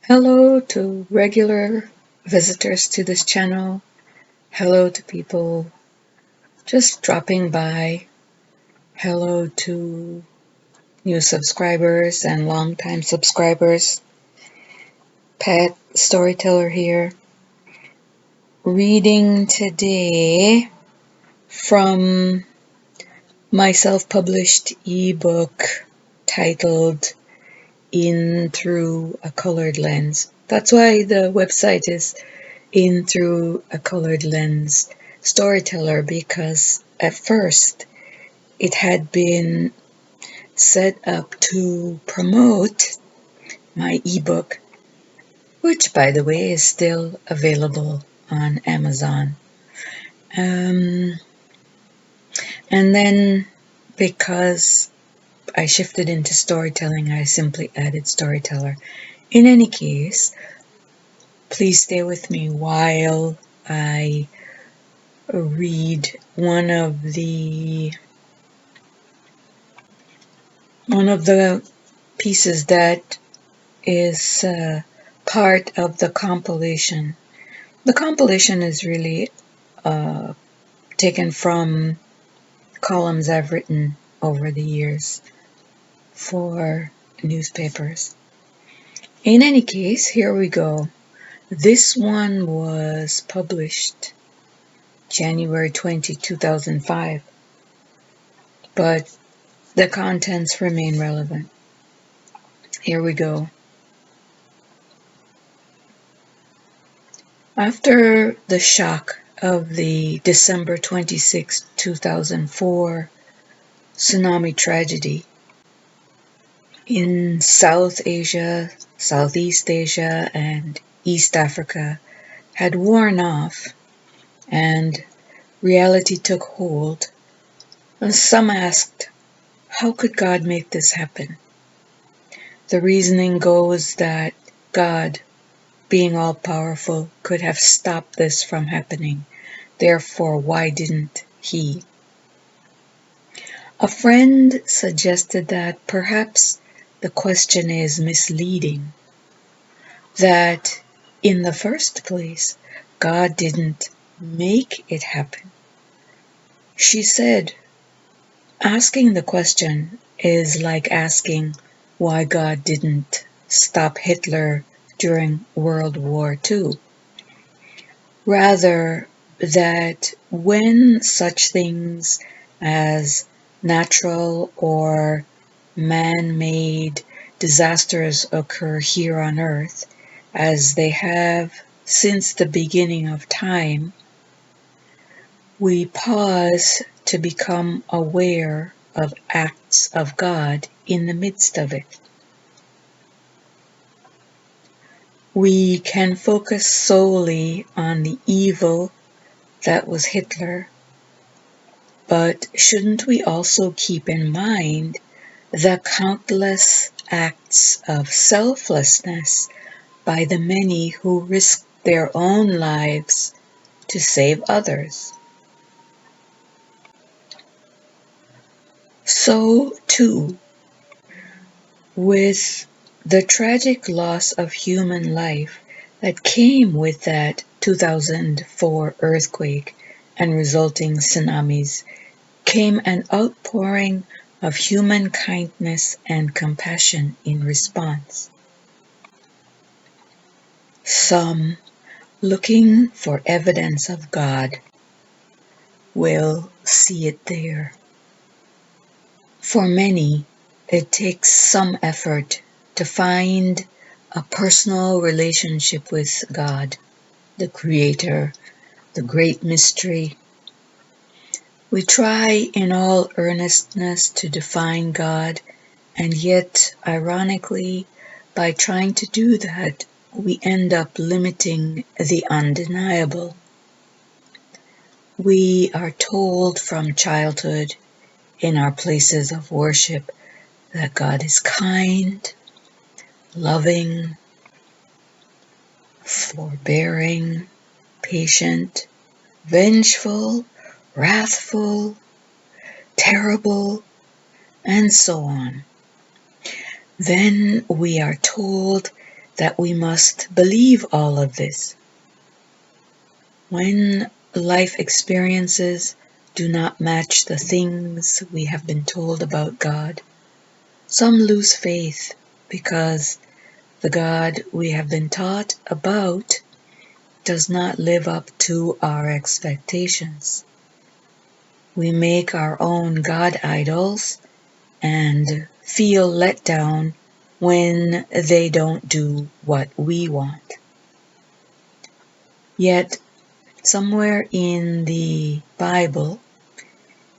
Hello to regular visitors to this channel. Hello to people just dropping by. Hello to new subscribers and longtime subscribers. Pat Storyteller here. Reading today from my self-published ebook titled In Through a Colored Lens. That's why the website is In Through a Colored Lens Storyteller, because at first it had been set up to promote my ebook, which by the way is still available on Amazon. And then because I shifted into storytelling, I simply added storyteller. In any case, please stay with me while I read one of the pieces that is part of the compilation. The compilation is really taken from columns I've written over the years for newspapers. In any case, here we go. This one was published January 20, 2005, but the contents remain relevant. Here we go. After the shock of the December 26, 2004 tsunami tragedy in South Asia, Southeast Asia, and East Africa had worn off and reality took hold, and some asked, how could God make this happen? The reasoning goes that God, being all-powerful, could have stopped this from happening. Therefore, why didn't he? A friend suggested that perhaps the question is misleading, that in the first place, God didn't make it happen. She said, asking the question is like asking why God didn't stop Hitler during World War II. Rather, that when such things as natural or man-made disasters occur here on Earth, as they have since the beginning of time, we pause to become aware of acts of God in the midst of it. We can focus solely on the evil that was Hitler, but shouldn't we also keep in mind the countless acts of selflessness by the many who risked their own lives to save others? So, too, with the tragic loss of human life that came with that 2004 earthquake and resulting tsunamis, came an outpouring of human kindness and compassion in response. Some, looking for evidence of God, will see it there. For many, it takes some effort to find a personal relationship with God, the Creator, the great mystery. We try in all earnestness to define God, and yet, ironically, by trying to do that, we end up limiting the undeniable. We are told from childhood in our places of worship that God is kind, loving, forbearing, patient, vengeful, wrathful, terrible, and so on. Then we are told that we must believe all of this. When life experiences do not match the things we have been told about God, some lose faith because the God we have been taught about does not live up to our expectations. We make our own God idols and feel let down when they don't do what we want. Yet, somewhere in the Bible,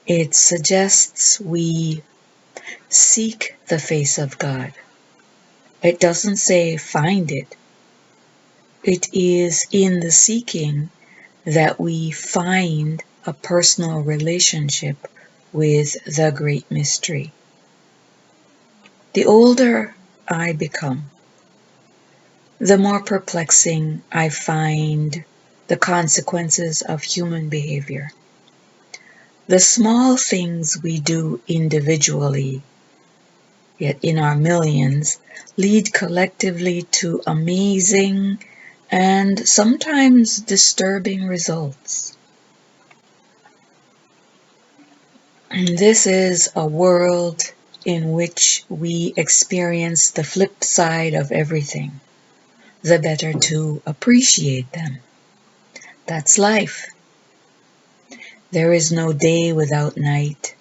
it suggests we seek the face of God. It doesn't say find it. It is in the seeking that we find a personal relationship with the great mystery. The older I become, the more perplexing I find the consequences of human behavior. The small things we do individually, yet in our millions, lead collectively to amazing and sometimes disturbing results. This is a world in which we experience the flip side of everything, the better to appreciate them. That's life. There is no day without night,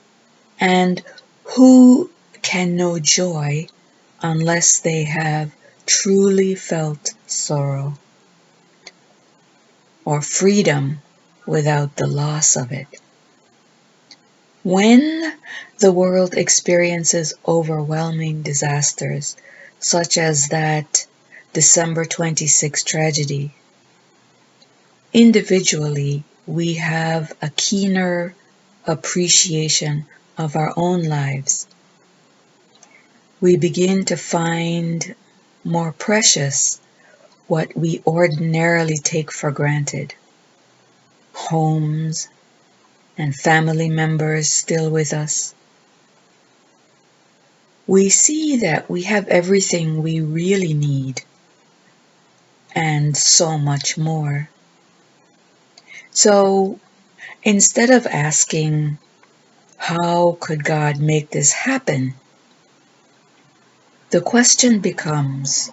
and who can know joy unless they have truly felt sorrow, or freedom without the loss of it? When the world experiences overwhelming disasters, such as that December 26 tragedy, individually we have a keener appreciation of our own lives. We begin to find more precious what we ordinarily take for granted. Homes and family members still with us. We see that we have everything we really need and so much more. So instead of asking, how could God make this happen? The question becomes,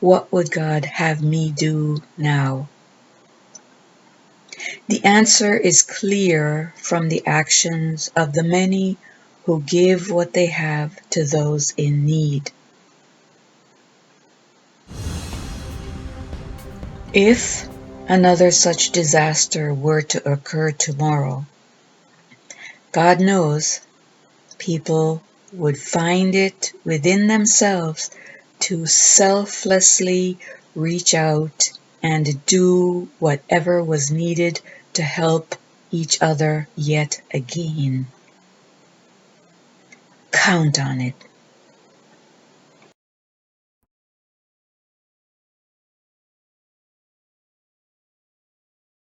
what would God have me do now? The answer is clear from the actions of the many who give what they have to those in need. If another such disaster were to occur tomorrow, God knows people would find it within themselves to selflessly reach out and do whatever was needed to help each other yet again. Count on it.